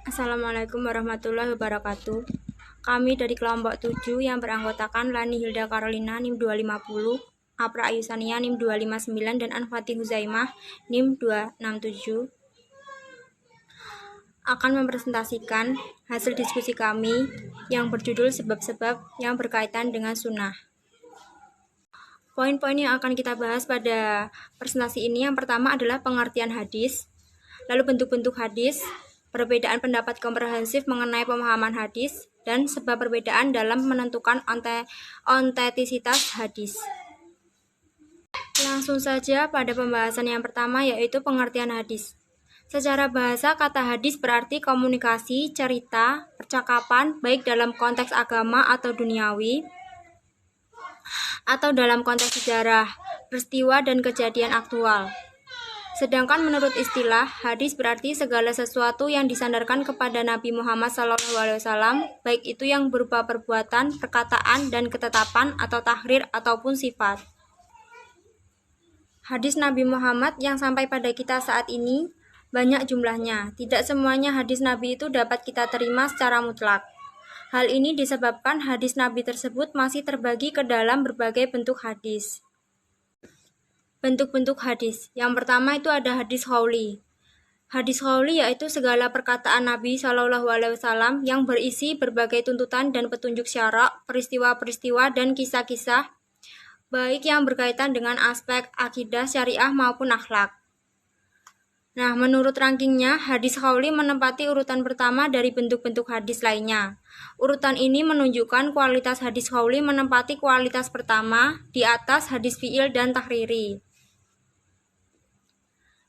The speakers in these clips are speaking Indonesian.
Assalamualaikum warahmatullahi wabarakatuh. Kami dari kelompok 7 yang beranggotakan Lani Hilda Carolina NIM 250, Apra Ayusania NIM 259, dan Anfati Huzaimah NIM 267 akan mempresentasikan hasil diskusi kami yang berjudul sebab-sebab yang berkaitan dengan sunnah. Poin-poin yang akan kita bahas pada presentasi ini yang pertama adalah pengertian hadis, lalu bentuk-bentuk hadis, perbedaan pendapat komprehensif mengenai pemahaman hadis, dan sebab perbedaan dalam menentukan ontetisitas hadis. Langsung saja pada pembahasan yang pertama, yaitu pengertian hadis. Secara bahasa, kata hadis berarti komunikasi, cerita, percakapan, baik dalam konteks agama atau duniawi, atau dalam konteks sejarah, peristiwa, dan kejadian aktual. Sedangkan menurut istilah, hadis berarti segala sesuatu yang disandarkan kepada Nabi Muhammad SAW, baik itu yang berupa perbuatan, perkataan, dan ketetapan, atau tahrir, ataupun sifat. Hadis Nabi Muhammad yang sampai pada kita saat ini banyak jumlahnya. Tidak semuanya hadis Nabi itu dapat kita terima secara mutlak. Hal ini disebabkan hadis Nabi tersebut masih terbagi ke dalam berbagai bentuk hadis. Bentuk-bentuk hadis. Yang pertama itu ada hadis qauli. Hadis qauli yaitu segala perkataan Nabi SAW yang berisi berbagai tuntutan dan petunjuk syarak, peristiwa-peristiwa, dan kisah-kisah, baik yang berkaitan dengan aspek akidah, syariah, maupun akhlak. Nah, menurut rankingnya, hadis qauli menempati urutan pertama dari bentuk-bentuk hadis lainnya. Urutan ini menunjukkan kualitas hadis qauli menempati kualitas pertama di atas hadis fi'il dan tahriri.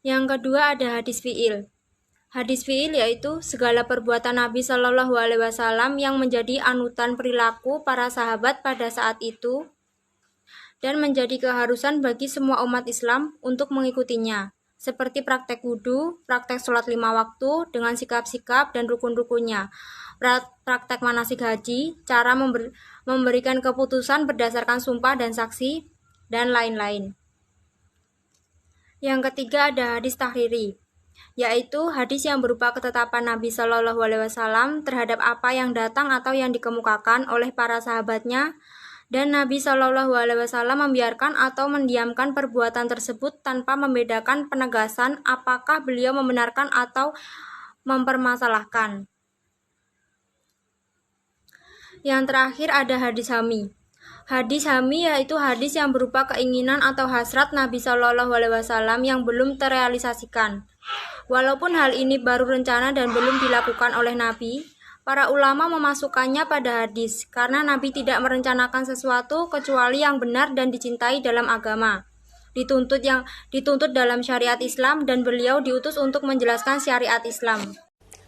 Yang kedua ada hadis fi'il. Hadis fi'il yaitu segala perbuatan Nabi SAW yang menjadi anutan perilaku para sahabat pada saat itu dan menjadi keharusan bagi semua umat Islam untuk mengikutinya, seperti praktek wudhu, praktek sholat 5 waktu dengan sikap-sikap dan rukun-rukunnya, praktek manasik haji, cara memberikan keputusan berdasarkan sumpah dan saksi, dan lain-lain. Yang ketiga ada hadis tahriri, yaitu hadis yang berupa ketetapan Nabi SAW terhadap apa yang datang atau yang dikemukakan oleh para sahabatnya, dan Nabi SAW membiarkan atau mendiamkan perbuatan tersebut tanpa membedakan penegasan apakah beliau membenarkan atau mempermasalahkan. Yang terakhir ada hadis hami. Hadis hami yaitu hadis yang berupa keinginan atau hasrat Nabi SAW yang belum terrealisasikan. Walaupun hal ini baru rencana dan belum dilakukan oleh Nabi, para ulama memasukkannya pada hadis karena Nabi tidak merencanakan sesuatu kecuali yang benar dan dicintai dalam agama. Dituntut dalam syariat Islam dan beliau diutus untuk menjelaskan syariat Islam.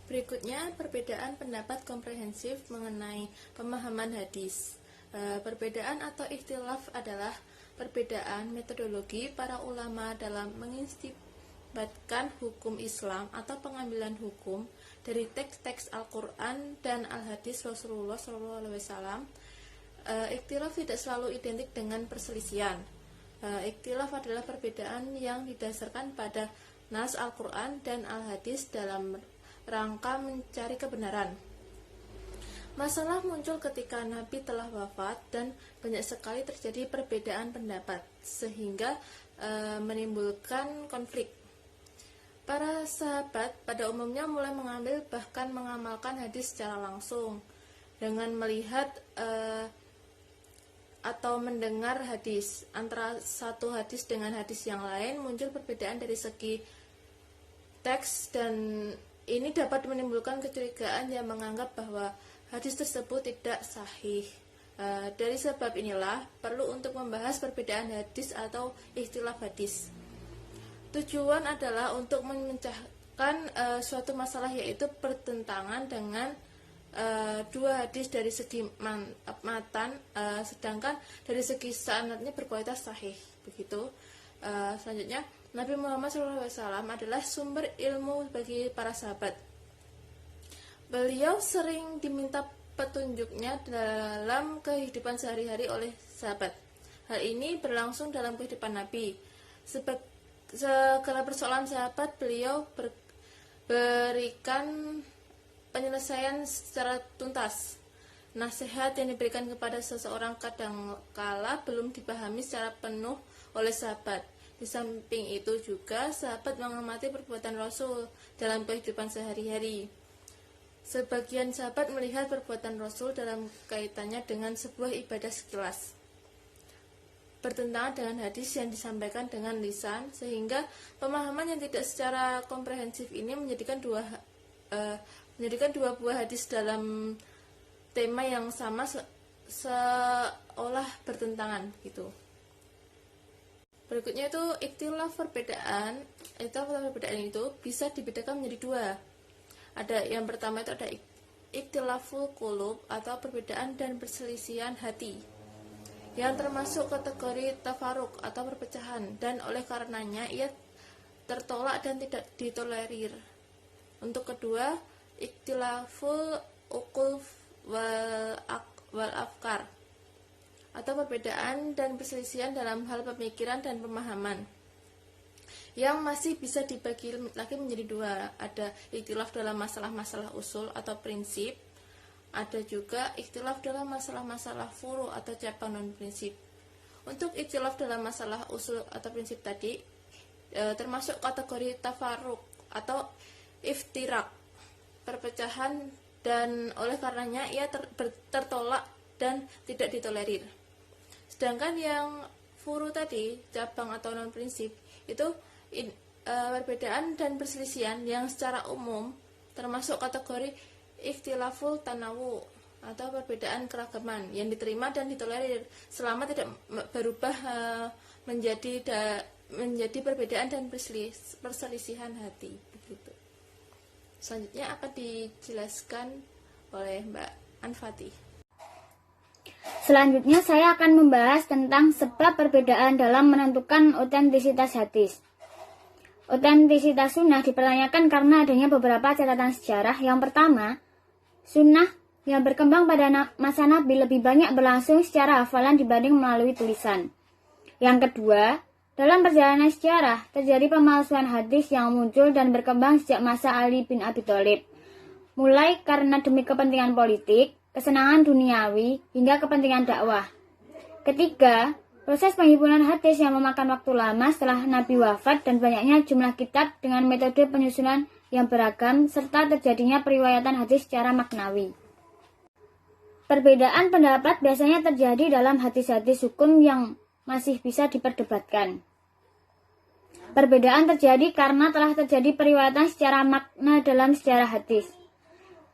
Berikutnya, perbedaan pendapat komprehensif mengenai pemahaman hadis. Perbedaan atau ikhtilaf adalah perbedaan metodologi para ulama dalam mengistinbatkan hukum Islam atau pengambilan hukum dari teks-teks Al-Quran dan Al-Hadis Rasulullah SAW. Ikhtilaf tidak selalu identik dengan perselisihan. Ikhtilaf adalah perbedaan yang didasarkan pada nas Al-Quran dan Al-Hadis dalam rangka mencari kebenaran. Masalah muncul ketika Nabi telah wafat dan banyak sekali terjadi perbedaan pendapat, sehingga menimbulkan konflik. Para sahabat pada umumnya mulai mengambil bahkan mengamalkan hadis secara langsung. Dengan melihat atau mendengar hadis, antara satu hadis dengan hadis yang lain muncul perbedaan dari segi teks, dan ini dapat menimbulkan kecurigaan yang menganggap bahwa hadis tersebut tidak sahih. Dari sebab inilah perlu untuk membahas perbedaan hadis atau ikhtilaf hadis. Tujuan adalah untuk memecahkan suatu masalah, yaitu pertentangan dengan dua hadis dari segi matan, sedangkan dari segi sanadnya berkualitas sahih. Begitu. Selanjutnya, Nabi Muhammad SAW adalah sumber ilmu bagi para sahabat. Beliau sering diminta petunjuknya dalam kehidupan sehari-hari oleh sahabat. Hal ini berlangsung dalam kehidupan Nabi. Segala persoalan sahabat beliau berikan penyelesaian secara tuntas. Nasihat yang diberikan kepada seseorang kadangkala belum dipahami secara penuh oleh sahabat. Di samping itu juga sahabat mengamati perbuatan Rasul dalam kehidupan sehari-hari. Sebagian sahabat melihat perbuatan Rasul dalam kaitannya dengan sebuah ibadah sekilas bertentangan dengan hadis yang disampaikan dengan lisan, sehingga pemahaman yang tidak secara komprehensif ini menjadikan dua buah hadis dalam tema yang sama seolah bertentangan gitu. Berikutnya itu ikhtilaf perbedaan itu bisa dibedakan menjadi dua. Ada yang pertama itu ada ikhtilaful qulub atau perbedaan dan perselisihan hati, yang termasuk kategori tafaruk atau perpecahan, dan oleh karenanya ia tertolak dan tidak ditolerir. Untuk kedua, ikhtilaful uqul wal afkar atau perbedaan dan perselisihan dalam hal pemikiran dan pemahaman, yang masih bisa dibagi lagi menjadi dua. Ada ikhtilaf dalam masalah-masalah usul atau prinsip, ada juga ikhtilaf dalam masalah-masalah furu atau cabang non-prinsip. Untuk ikhtilaf dalam masalah usul atau prinsip tadi termasuk kategori tafarruq atau iftirak, perpecahan, dan oleh karenanya ia tertolak dan tidak ditolerir. Sedangkan yang furu tadi, cabang atau non-prinsip, itu perbedaan dan perselisihan yang secara umum termasuk kategori ikhtilaful tanawu atau perbedaan keragaman yang diterima dan ditolerir selama tidak berubah menjadi perbedaan dan perselisihan hati begitu. Selanjutnya akan dijelaskan oleh Mbak Anfati. Selanjutnya saya akan membahas tentang sebab perbedaan dalam menentukan otentisitas hadis. Otentisitas sunnah dipertanyakan karena adanya beberapa catatan sejarah. Yang pertama, sunnah yang berkembang pada masa Nabi lebih banyak berlangsung secara hafalan dibanding melalui tulisan. Yang kedua, dalam perjalanan sejarah terjadi pemalsuan hadis yang muncul dan berkembang sejak masa Ali bin Abi Thalib, mulai karena demi kepentingan politik, kesenangan duniawi, hingga kepentingan dakwah. Ketiga, proses penghimpunan hadis yang memakan waktu lama setelah Nabi wafat dan banyaknya jumlah kitab dengan metode penyusunan yang beragam, serta terjadinya periwayatan hadis secara maknawi. Perbedaan pendapat biasanya terjadi dalam hadis-hadis hukum yang masih bisa diperdebatkan. Perbedaan terjadi karena telah terjadi periwayatan secara makna dalam sejarah hadis.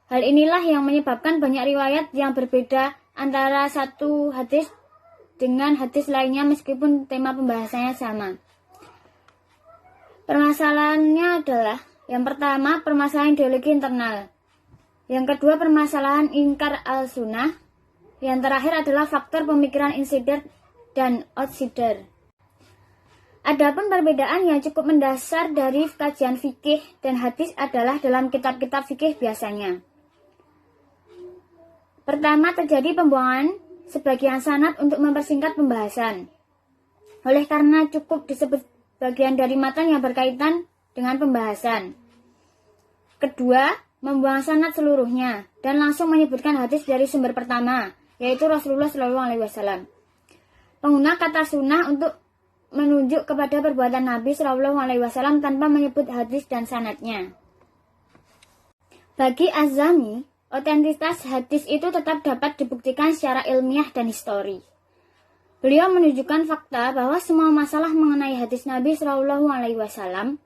Hal inilah yang menyebabkan banyak riwayat yang berbeda antara satu hadis dengan hadis lainnya meskipun tema pembahasannya sama. Permasalahannya adalah, yang pertama, permasalahan ideologi internal. Yang kedua, permasalahan ingkar al-sunnah. Yang terakhir adalah faktor pemikiran insider dan outsider. Adapun perbedaan yang cukup mendasar dari kajian fikih dan hadis adalah dalam kitab-kitab fikih biasanya. Pertama, terjadi pembuangan sebagian sanad untuk mempersingkat pembahasan. Oleh karena cukup disebut bagian dari matan yang berkaitan dengan pembahasan. Kedua, membuang sanad seluruhnya dan langsung menyebutkan hadis dari sumber pertama, yaitu Rasulullah SAW. Pengguna kata sunnah untuk menunjuk kepada perbuatan Nabi SAW tanpa menyebut hadis dan sanadnya. Bagi Az-Zami, otentitas hadis itu tetap dapat dibuktikan secara ilmiah dan histori. Beliau menunjukkan fakta bahwa semua masalah mengenai hadis Nabi SAW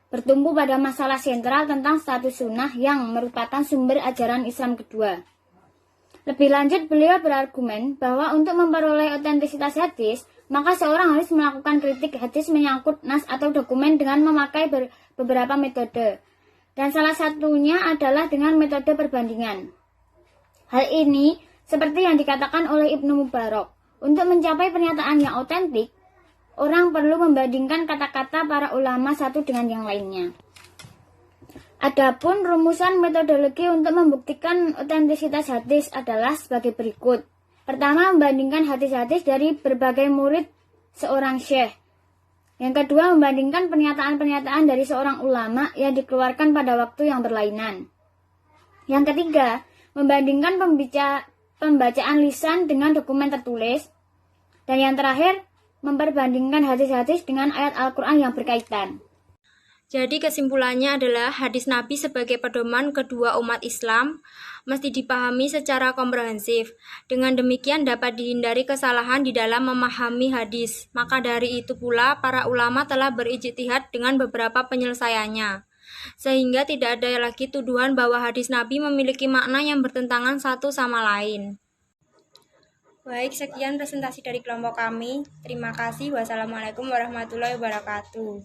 bertumpu pada masalah sentral tentang status sunnah yang merupakan sumber ajaran Islam kedua. Lebih lanjut, beliau berargumen bahwa untuk memperoleh otentisitas hadis, maka seorang harus melakukan kritik hadis menyangkut nas atau dokumen dengan memakai beberapa metode. Dan salah satunya adalah dengan metode perbandingan. Hal ini seperti yang dikatakan oleh Ibnu Mubarak, untuk mencapai pernyataan yang otentik, orang perlu membandingkan kata-kata para ulama satu dengan yang lainnya. Adapun rumusan metodologi untuk membuktikan otentisitas hadis adalah sebagai berikut. Pertama, membandingkan hadis-hadis dari berbagai murid seorang syekh. Yang kedua, membandingkan pernyataan-pernyataan dari seorang ulama yang dikeluarkan pada waktu yang berlainan. Yang ketiga, membandingkan pembacaan lisan dengan dokumen tertulis. Dan yang terakhir, memperbandingkan hadis-hadis dengan ayat Al-Quran yang berkaitan. Jadi kesimpulannya adalah hadis Nabi sebagai pedoman kedua umat Islam mesti dipahami secara komprehensif. Dengan demikian dapat dihindari kesalahan di dalam memahami hadis. Maka dari itu pula para ulama telah berijtihad dengan beberapa penyelesaiannya. Sehingga tidak ada lagi tuduhan bahwa hadis Nabi memiliki makna yang bertentangan satu sama lain. Baik, sekian presentasi dari kelompok kami. Terima kasih. Wassalamualaikum warahmatullahi wabarakatuh.